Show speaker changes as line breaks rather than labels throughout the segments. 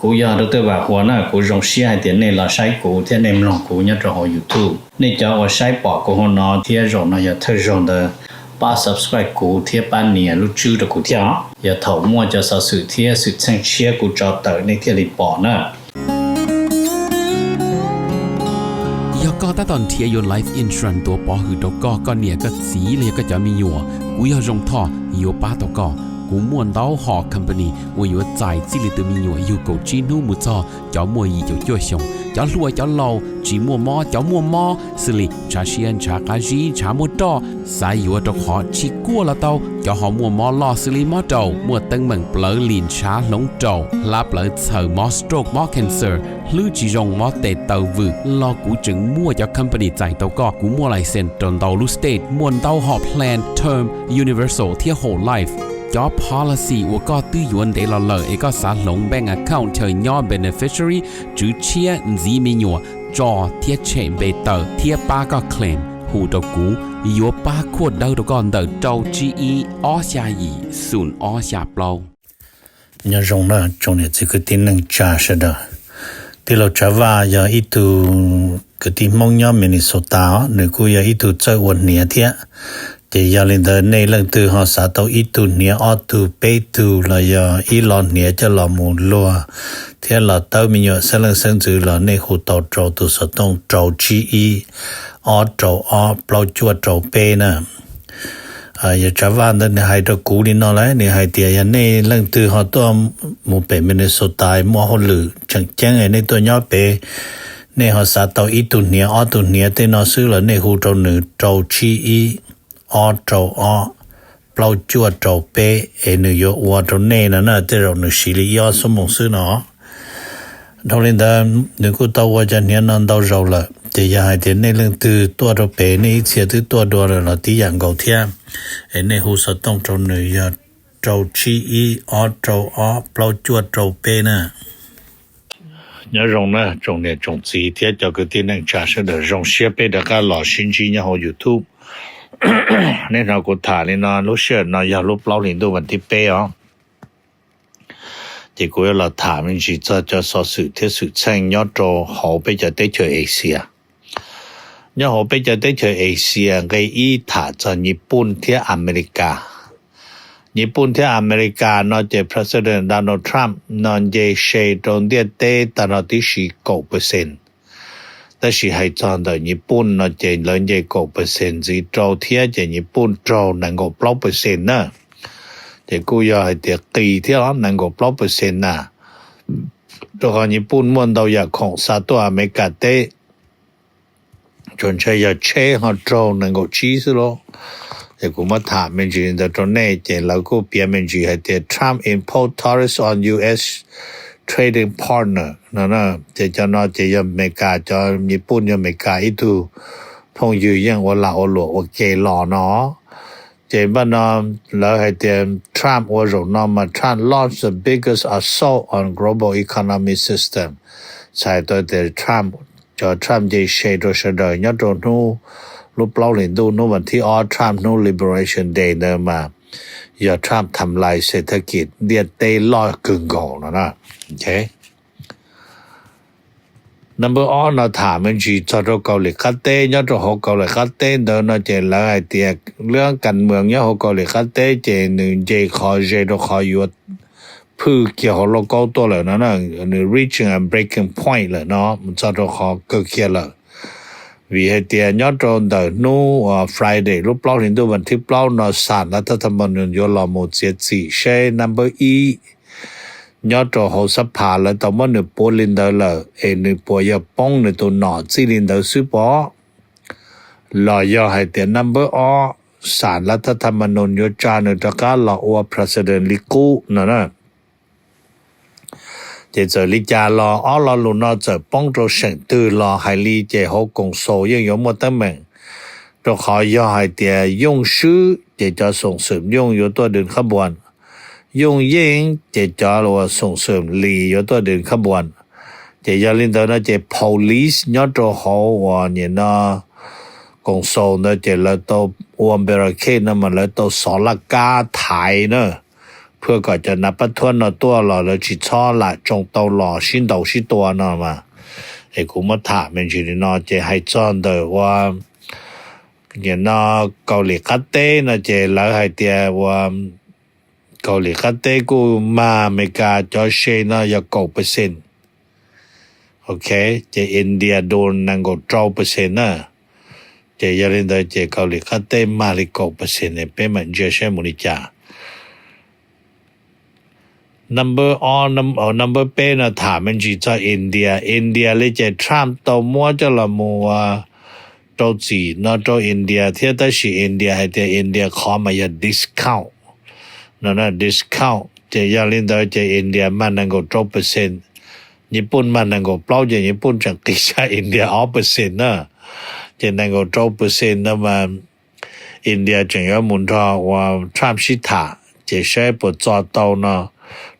กูอยากรู้ตัวว่าหัวหน้ากูรงเสียให้ในละใช้กูที่ในลองกูเนี่ยจะหอ YouTube นี่จะว่าใช้ปอกกูหัวหน้าที่รงนะอย่าเธอรงเด้อป้า subscribe กูที่ป้าเนี่ยรู้ชื่อตะกูที่อย่าถอมั่วจะสะสุที่สุดแสงเชียกูจอเตอในที่รีปอนะ
ก็ตอนเทียยน Life Insurance ตัวปอหือตกก็เนี่ยก็สีเลยก็จะมีอยู่กูอยากรงท่ออยู่ป้าตกกูม่วนเต้าหอ company 我有在这里的มีอยู่有够จีนูมุจอจะมัวอีจะจ่วยชงจะรวยจะเล่าจีมัวมอจะมัวมอสิลิชาเชียนชากาจีชามัวดอสายอยู่ตกหอชิกัวละเต้าจะหอมัวมอลอสิลิมอดอมัวตึงเหมือนเปลือลินชาหลงโจลาเปลือเสือมอสโตรกมอ cancer หรือจีรงมอเตเตอวืรอกูจึงมัวจะ company ใจเต้าก็กูมัวไลเซนจนเต้าลูสเตทมวนเต้าหอ plan term universal ที่ whole lifeจอ policy ว่าก็ตื้อยวนได้ละเลยเอกสารลง bank account เธอย่อ beneficiary จื้อเชียจีมีหยัวจอเทียเชมเบเตอร์เทียป้าก็ claim หูตะกูยัวป้าขวดเดาตะก่อนเดาเจ้า GE อ้อชายีศูนย์อ้อชาเปล่า
เนี่ยรงนะจงเนี่ยจะคือที่นึงจ่าเสดที่เราจะว่าอย่าอีตูคือที่มองย่อมินิโซตาหรือกูอย่าอีตูเจ้าวันเนี่ยเทียจะยาลินเดในเรื่องตัวหาสาตัวอีตูเนี่ยออตูเปตูละยาอีลอนเนี่ยจะละมูลัวเทียละเต้ามีอยู่เสลังเซิงจือละในหูตอโจตุสตงโจจีอีออโจออเปล่าจวดโจเปนะอย่าจะว่าในให้ตะกูนี่นอเลยในให้เตียในเรื่องตัวหาตัวหมู่เป็นมินิโซตายมัวหลือจังแจ้งในตัวย่อเปในหาสาตัวอีตูเนี่ยออตูเนี่ยเตนอซื้อละในหูโจหนึ่งโจจีอีออโจออเปล่าจวดโจเปนโยวัวโจเน่นะเตเราหนึ่งสิริยอสมองซื้อเนาะทอลินดาหนึ่งกูตัวว่าจะเนี่ยนั่นตัวเราละจะอยากให้เห็นในเรื่องตัวโจเปในเสียตัวเราที่อย่างเก่าเทียในหูสต้องโจหนึ่งยาโจชีอีออโจออเปล่าจวดโจเปนะnhớ rong na trong này trong gì thì cho cái tin năng trả sẽ được rong shareไป的个老新机然后 YouTube nênเราก็ถ่ายนี่นะรู้เชื่อนะอย่าลบเล่าลินดูวันที่เป้อ๋อที่กูเราถามมันสิจะสอสื่อที่สื่อแช่งยอดโจหอไปจะได้เจอเอเชียยอดหอไปจะได้เจอเอเชียไงอีถ่าจะญี่ปุ่นที่อเมริกาญี่ปุ่นที่อเมริกานอกจาก President Donald Trump นอนเยเชตรงเดียเตตลอดที่9%แต่สิให้จอนเดญี่ปุ่นนอกจากเลินเย9%สิโจเทียจากญี่ปุ่นโจนังก็10%นะแต่กูอยากให้เตียกีเที่ยวนังก็10%นะตัวญี่ปุ่นมวนเราอยากของสาตัวอเมริกาเตจนใช้ยาเชหอโจนังก็ชีสโลแต่กูมาถามมันจีนแต่ตอนนี้เจนแล้วก็เปลี่ยนมันจีให้เตีย Trump impose tariffs on US trading partner นะจะนอจะยอมอเมริกาจะญี่ปุ่นยอมอเมริกาอีทูพงอยู่ยังว่าลาโอโลโอเคหล่อเนาะเจนบ้านนอแล้วให้เตีย Trump ว่าโรนอมา Trump launched the biggest assault on global economic system ใช่ตัวเตีย Trump จะ Trump จะเชโดเชดยอดโรนูรูปเล่าเห็นดูโนวันที่ออทรัมป์โน Liberation Day เดินมาอย่าทรัมป์ทำลายเศรษฐกิจเดียเตลอยกึ่งก่อนนะโอเค number 1นะถามมันจีจอดเกาหลีคัตเต้ยอดเกาหลีคัตเต้เดินนะเจแล้วไอ้เตียเรื่องการเมืองยอดเกาหลีคัตเต้เจนึงเจขอเจดขออยู่ผู้เกี่ยวกับโลกตัวเลยนะ reaching a breaking point เลยเนาะมันจอดขอเกิดเกี่ยวเลยvì hệ tiền nhớ tròn đời nu Friday lúc bao hiện tôi vẫn thích bao nó sản là thật thầm mình vô là một chiếc chỉ xe number E nhớ tròn hậu sắp phá là tao mất nửa bố lên đời là nửa bố giờ bông nửa tôi nọ chỉ lên đời sư bó là do hệ tiền number O sản là thật thầm mình vô cha nửa tất cả là ô president lý cũ nè thì giờ lý cha lo ở lo luôn nó giờ bông cho sinh từ lo hay lý chế hậu công số nhưng một tấm mình rồi họ do hay tiền dùng sư để choส่งเสริม用有ตัวเดินขบวน用英để cho lo ส่งเสริม理有ตัวเดินขบวนđể cho lên đó nó để police nhớ cho họ và nhìn nó công số nó để là tàu uom barricade nó mà là tàu xóa là ca thái nữa พื่อก็จะนับประทวนเนาะตัวหล่อแล้วสิช้อละจงเตาหล่อชิ้นเตาชิ้นตัวเนาะมาไอ้กูมาถามมันสิเนาะจะให้จ้อนเด้อว่าเนี่ยเนาะเกาหลีคัตเต้เนาะจะแล้วให้เตียว่าเกาหลีคัตเต้กูมาอเมริกาจอเชนะอย่า9%โอเคจะอินเดียโดนนั่งก็12%นะจะยารินได้จะเกาหลีคัตเต้มาลิ9%เนี่ยเป็นมันจะใช้มุนิจาnumber number เป็นนะถามมันจีจะอินเดียเลยจะทรัมป์ตัวมัวจะละมัวตัวจีนะตัวอินเดียเที่ยแต่สิอินเดียให้แต่อินเดียขอมาอย่า discount นั่นนะ discount จะยาลินได้จะอินเดียมันนั่งก็12%ญี่ปุ่นมันนั่งก็เปล่าจะญี่ปุ่นจะติดจากอินเดีย10%นะจะนั่งก็12%นะมันอินเดียจึง要มุนทอว่าทรัมป์สิถาจะใช้ปวดจอเตาเนาะ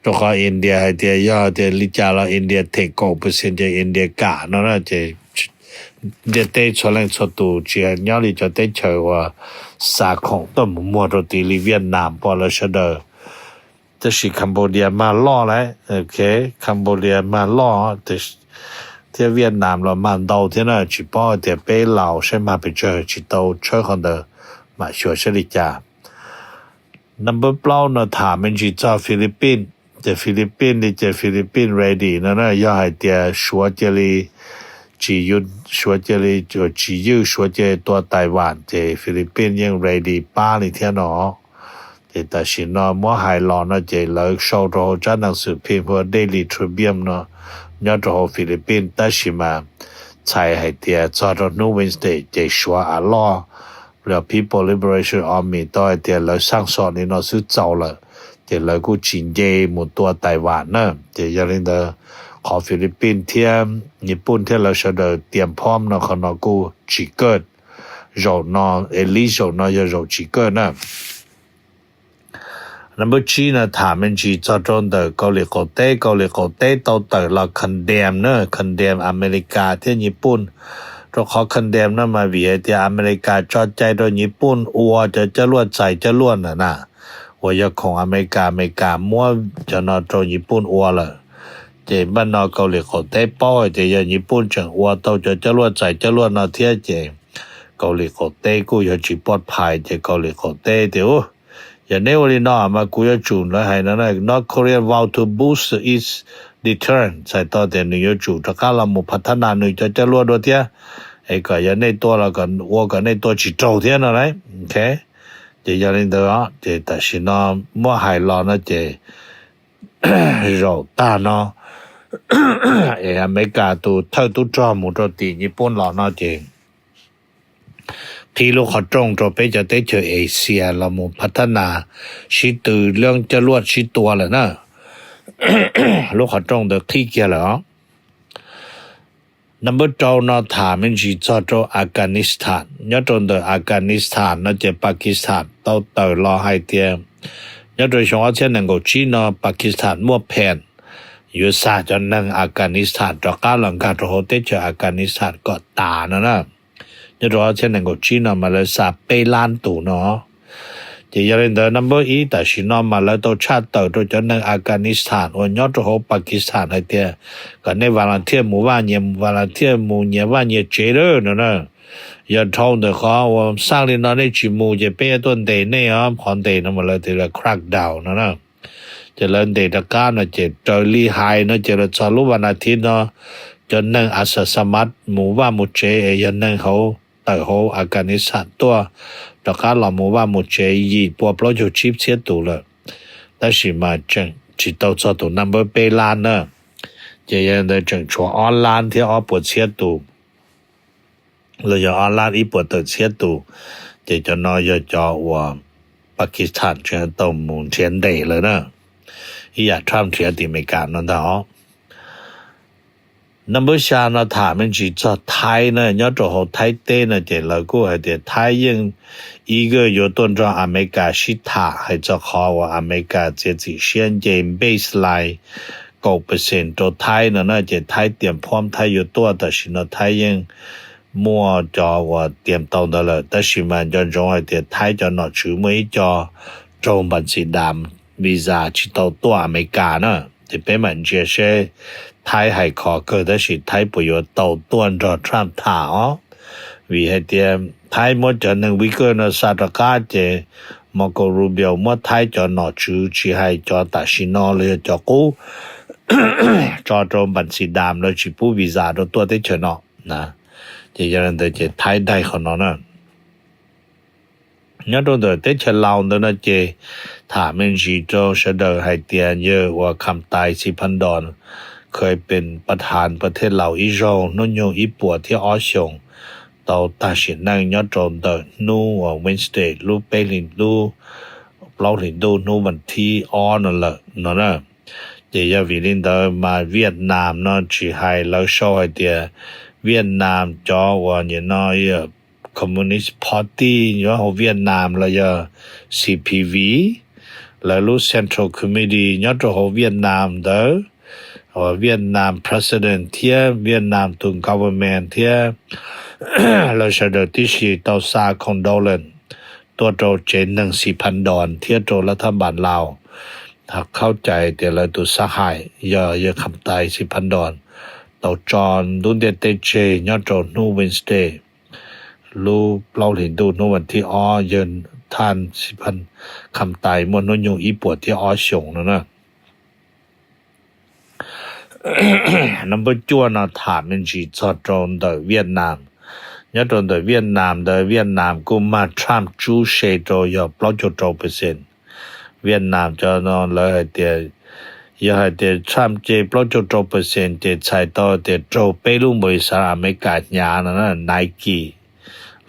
ตัวก็อินเดียให้เดียยอเดียลิจาละอินเดียเทค9%จะอินเดียกะเนาะจะเดเตชลังชตูจะญาลิจะเตเชว่าสาของต้มมัวรติลิเวียดนามพอละชะเดอจะสิคัมโบเดียมาล่อแล้วโอเคคัมโบเดียมาล่อแต่ที่เวียดนามเรามันเดาที่น่ะจิป้อเดียไปลาวใช่มาไปเจอจิโตเชอคนเดอมาชัวชลิจาnumber เปล่านะถามมันจีจ้าฟิลิปปินส์แต่ฟิลิปปินส์นี่จะฟิลิปปินส์ ready นะอย่าให้เตียชัวเจลีจียุชัวเจลีจียูชัวเจตัวไต้หวันแต่ฟิลิปปินส์ยัง ready ป้านี่เที่ยเนาะแต่สิเนาะมัวหายรอนะเจเลิกโชว์โรจันหนังสือพิมพ์ Daily Tribune เนาะยอดโหฟิลิปปินส์แต่สิมาใช้ให้เตียจอดนูเวนสเตย์เจชัวอะลอแล้ว People Liberation Army ต่อเตียเลยสร้างสอนนี่เนาะซื้อเจ้าละเตียเลยกูจินเยหมดตัวไต้หวันนะเตียยาลินเดอขอฟิลิปปินส์เทียมญี่ปุ่นเทียเราเสดอเตรียมพร้อมเนาะเขาเนาะกูจิเกิดโจเนาะเอลิโจเนาะอย่าโจจิเกิดนะnumber 3นะถามมันจีจอดเดอเกาหลีเต้เต่าเตอเราcondemn นะ condemn อเมริกาที่ญี่ปุ่นเราขอcondemn นะมาวิที่อเมริกาจอดใจโดยญี่ปุ่นอัวจะลวดใส่จะล้วนนะว่าอย่าของอเมริกามัวจะนอโดยญี่ปุ่นอัวละเจบ้านนอเกาหลีเต้ป้อจะอย่าญี่ปุ่นจังอัวเตาจะลวดใส่จะล้วนนะเทียเจเกาหลีเต้กูอย่าจิปลอดภัยเจเกาหลีเต้เดี๋ยวอย่าเนวลีนอมากูจะจูนแล้วให้นั่นน่ะ North Korea vow to boost its deterrence ใส่ต่อแต่นิยจูถ้าข้าเราหมู่พัฒนาหน่วยจะรัวด้วยเตี้ยไอ้ก็อย่าในตัวเราก็ว่าก็ในตัวจิตโตเทียนั่นแหละโอเคจะอย่าเล่นตัวจะแต่สิเนาะมัวหายรอนะจะเราตาเนาะไอ้อเมริกาตัวเท่าตัวจอมหมู่ตัวตีญี่ปุ่นเราเนาะจะที่ลูกเขาตรงตัวไปจะได้เจอเอเชียเราหมู่พัฒนาชิตือเรื่องจรวดชิตัวแหละนะ ลูกเขาตรงเดที่เกี่ยวเหรอ number 2นะถามมันจีจอดอัฟกานิสถานยอดตรงเดอัฟกานิสถานนะจะปากีสถานเต่ารอให้เตียยอดโดยเฉพาะเช่นนั้นก็จีนปากีสถานมั่วแผ่นอยู่ซาจนนั่งอัฟกานิสถานต่อการหลังการโหเตเจออัฟกานิสถานก็ตานะยอดว่าเช่นนั้นก็จีนมาเลยซาเปล้านตู่เนาะจะยารินเดอร์ number 1แต่ชินอมาแล้วตัวชาติต่อตัวจนนั่งอัฟกานิสถานวันยอดโหปากีสถานให้เตียก็ในวาลันเทียหมู่ว่าเนี่ยวาลันเทียหมู่เนี่ยว่าเนี่ยเจเดอร์นะอย่าท้องเด้อเขาว่าสร้างลินในจิมูจะเป้ต้นเดย์เนี่ยพอนเดย์นั่นมาเลยทีละครักดาวนะจะเล่นเดย์ตะการนะจะจอยลีไฮนะจะจะรู้วันอาทิตย์นะจนนั่งอาสาสมัครหมู่ว่าหมู่เจยันนั่งเขาแต่เขาอัฟกานิสถานตัวตะการเราหมู่ว่าหมู่เจยีปัวปลออยู่ชิปเสียตัวเลยแต่สิมาจังจิตเอาตัวตัวนัมเบอร์เปล้านนะจะยังได้จังชัวออนไลน์ที่ออปวดเสียตัวเราจะออนไลน์อีปวดตัวเสียตัวจะน้อยจะว่าปากีสถานจะต้องมุนเชียนเดย์เลยนะอยากทำเทียติเมกานั่นต่อnumber 3นะถามมันจีจะไทยนะยอดโหไทยเต้นะเจแล้วก็ให้เดไทยยัง一个有ต้นจากอเมริกาชิตาให้จะขอว่าอเมริกาจะสิเชียนเจมเบสไลน์9%ตัวไทยนะจะไทยเตรียมพร้อมไทยอยู่ตัวแต่สินะไทยยังมัวจอว่าเตรียมตองได้เลยแต่สิมันจนจงให้เดไทยจะนอชื่อไม่จอจงบัญชีดำ วีซ่าที่到ตัวอเมริกานะที่เป็นมันเจเชไทยให้ขอเกิดได้สิไทยประโยชน์到ตัวรอทรัมป์ถาวิให้เตรียมไทยหมดจะ1วีก็นะสาธารณะเจมอโกรูเบียวหมดไทยจะนอชื่อที่ให้จอตัดสินเลยจะกูจอตรงบัญชีดามแล้วชิปูวีซ่าตัวได้เฉนาะนะจะยันเจะไทยได้ขนาดนั้นnhớ trong đời Tết Trần Lao đó nó chê thả mình chỉ cho sẽ đời hai tiền như và khám tài siพันดอนเคยเป็นประธานประเทศลาวอิโรนนโยอีปัวที่ออชงต่อตัดสินนั่งย้อนตรงเดนูว่าเวนสเดย์รูเปลินดูเปล่าลินดูนูวันที่อ้อนั่นแหละนั่นน่ะเดี๋ยววิลินเดอมาเวียดนามเนาะจีไฮแล้วโชว์ให้เดียเวียดนามจอว่าเนี่ยน้อยCommunist Party อยู่ของเวียดนามแล้วย CPV แล้วรู้ Central Committee อยู่ของเวียดนามเด้อเวียดนาม President เทียเวียดนามตุง Government เทียแล้วเสด็จที่ชีต่อซาคอนโดเลนตัวโตเจน1,400 ดอนเทียโตรัฐบาลลาวถ้าเข้าใจแต่ละตัวสหายอย่าคำตาย 4,000 ดอนต่อจอนดุนเดเตเจอยู่ตรงนูเวนสเดย์ลูกเราเห็นดูโนวันที่อ้อเยินท่าน10,000คำตายมวนนอยู่อีปวดที่อ้อชงนะ number จวนถามมันจีจอตรง的เวียดนามยะตรง的เวียดนามกูมาทรัมป์จูเชโตยอ+9%เวียดนามจะนอนเลยเตียยาเตียทรัมป์เจ+9%เจใช้ต่อเตียโตเปรูบริษัทอเมริกาญานะ Nike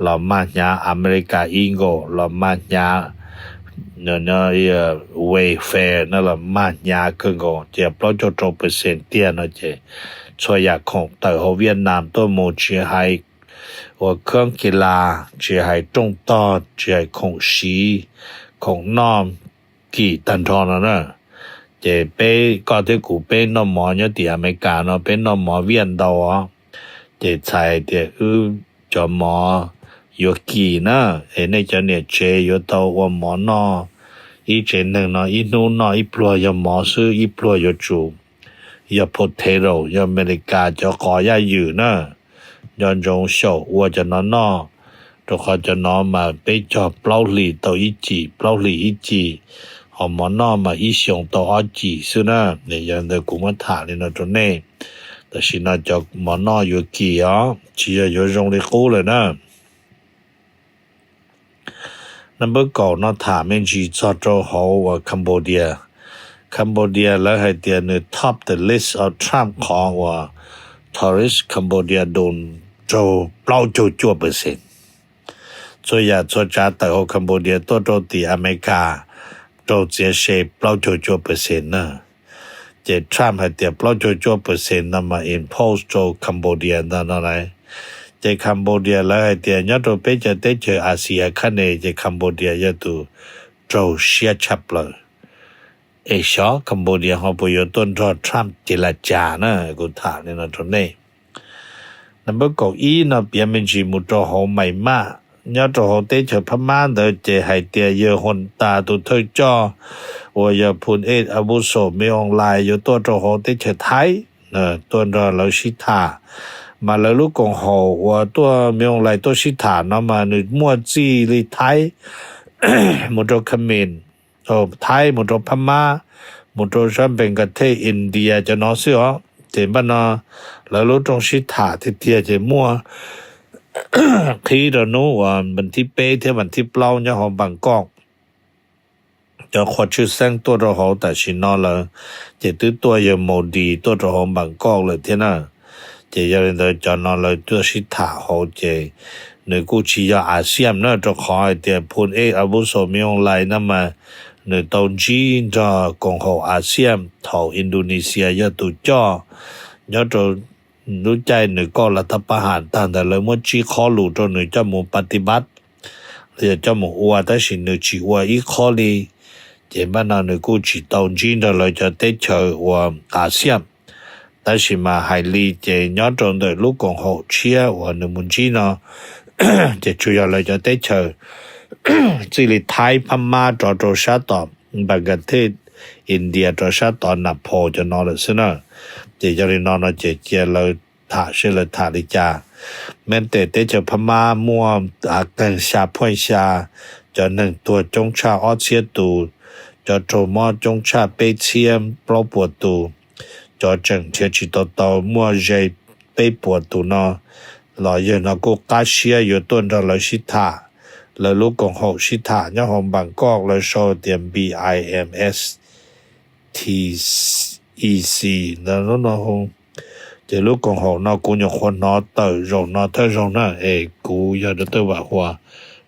เรามาญาอเมริกาอิงโกเรามาญาเนาะเวแฟร์นั่นละมาญาคึงโกเจ+9%เตียนะเจช่วยอยากของแต่เวียดนามตัวโมจีให้ว่าเครื่องกีฬาเจให้ตรงต่อเจให้ของสีของน้อมกี่ตันทอนนะเจไปก็ที่กูเป็นน้อมหมอเนี่ยที่อเมริกาเนาะเป็นน้อมหมอเวียนดาวเจใช้เจจอหมอยกี่นะในจะเนี่ยเจอยู่ตัวว่าหมอนออีเจนึงเนาะอีนู้นเนาะอีปลัวยหมอซื้ออีปลัวยจูยโพเทโรยอเมริกาจะขอยาอยู่นะยอนจงโชว่าจะนอนอตัวเขาจะนอนมาไปจอเปล่าหลีตัวอีจีเปล่าหลีอีจีหอมหมอนอมาอีชงตัวอจีซึ่งนะเนี่ยยันเดกูมาถาเลยนะตัวนี้แต่สินะจะหมอนออยู่กี่ชีอยู่จงเลยกูเลยนะnumber 9นะถามมันจีจอดรอหอว่าคัมโบเดียแล้วให้เดียใน top the list of Trump ของว่า tourist Cambodia โดนโจเปล่าโจจั่วเปอร์เซ็นต์ส่วนใหญ่ส่วนจากแต่ของคัมโบเดียตัวโตตีอเมริกาโจเสียเชเปล่าโจจั่วเปอร์เซ็นต์นะเจ Trump ให้เดียเปล่าโจจั่วเปอร์เซ็นต์นะมา impose โจคัมโบเดียนั่นอะไรเจคัมโบเดียแล้วเดียยอดไปจะได้เจออาเซียคันเนเจคัมโบเดียยอดโจเชียชับเลยเอชอคัมโบเดียฮอปยต้นรอทรัมป์เจรจานะกูถามเนี่ยนะตรงนี้นับเบอร์เก้าอีนะเปียมันจีมุตรหอใหม่มายอดหอเตเจพม่าเดเจให้เตียเยหนตาตุเธอจ้อว่าอย่าพูนอาวุโสไม่ออนไลน์อยู่ตัวหอเตเจไทยนะตัวรอเราชิตามาแล้วลูกกงหอว่าตัวเมืองไรตัวชิฐานเนาะมาหนึ่งมั่วจี้ลิไทย มุตรเขมรไทยมุตรพม่ามุตรฉันเป็นประเทศอินเดียจะนอสิเจบ้านเนาะแล้วลูกตรงชิฐาที่เทียเจมั่ว คีดนูว่าบันที่เป้ที่บันที่เปล่าเนี่ยของบางกอกจะขอชื่อแซงตัวเราเขาแต่ชินอเลยเจตื้อตัวเยโมดีตัวเราของบางกอกเลยที่น่ะเจยันเดจอนอเลยตัวชิถาเขาเจในกูชียาอาเซียนนะจะขอให้เดียพูนอาวุโสมีออนไลน์นั่นมาในตอนจีนจะกงเขาอาเซียนเท่าอินโดนีเซียยะตุจ้อยอดรู้ใจในก็รัฐประหารต่างแต่เลยเมื่อจีขอหลุดในจมูกปฏิบัติเรียจมูกว่าแต่สิในจีว่าอีขอลีเจบ้านในกูชีตอนจีนจะเลยจะได้เจอว่าอาเซียนแต่สิมาให้ลีเจยอดในลูกของเขาเชียว่าในมุนจีนจะช่วยอะไรจะได้เจอจิลิไทยพม่าจอดชาตอบ บางประเทศอินเดียตัวชาตอนนับพอจะนอนเลยซินะเจจะเรนอนเจเจียเลยถาเชลถาลิจาแม้แต่จะพม่ามัวอากันชาพ่อยชาจะหนึ่งตัวจงชาออเชียตูจะโทมอจงชาเปเชียมปลอปวดตูจะจังเทียจิตตอมัวเจเปปวดตูนอลอยนก็กาเชียอยู่ต้นเราชิทาแล้วลูกของหกชิทาเนี่ยของบางกอกเลยโชเตียม BIMS TEC แล้วน้องจะลูกของหกนอกูยังคนนอเตอรงนอเธอรงนะกูอยากจะเตอว่าหัว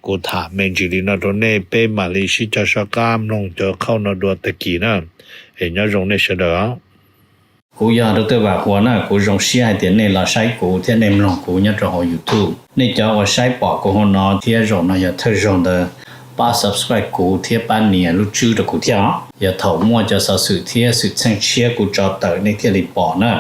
กูถามเมนจิลีนอตัวเน่เป้มาลีชิจะชะกามลงเจอเข้านอดัวตะกี้นะยอรงเนเสดอกูอยากจะว่าหัวนะกูรงเสียเตียนในละใช้กูเทียนในมลงกูเนี่ยจะหอ YouTube นี่จะว่าใช้ปอกกูนอเทียรงนะอย่าเธอรงเดป้า subscribe กูเทียป้านเนี่ยรู้ชื่อ的กูเทียอย่าเถามั่วจะสะสื่อเทียสื่อเชิงเชียกูจอเตอในเทียริปอนะ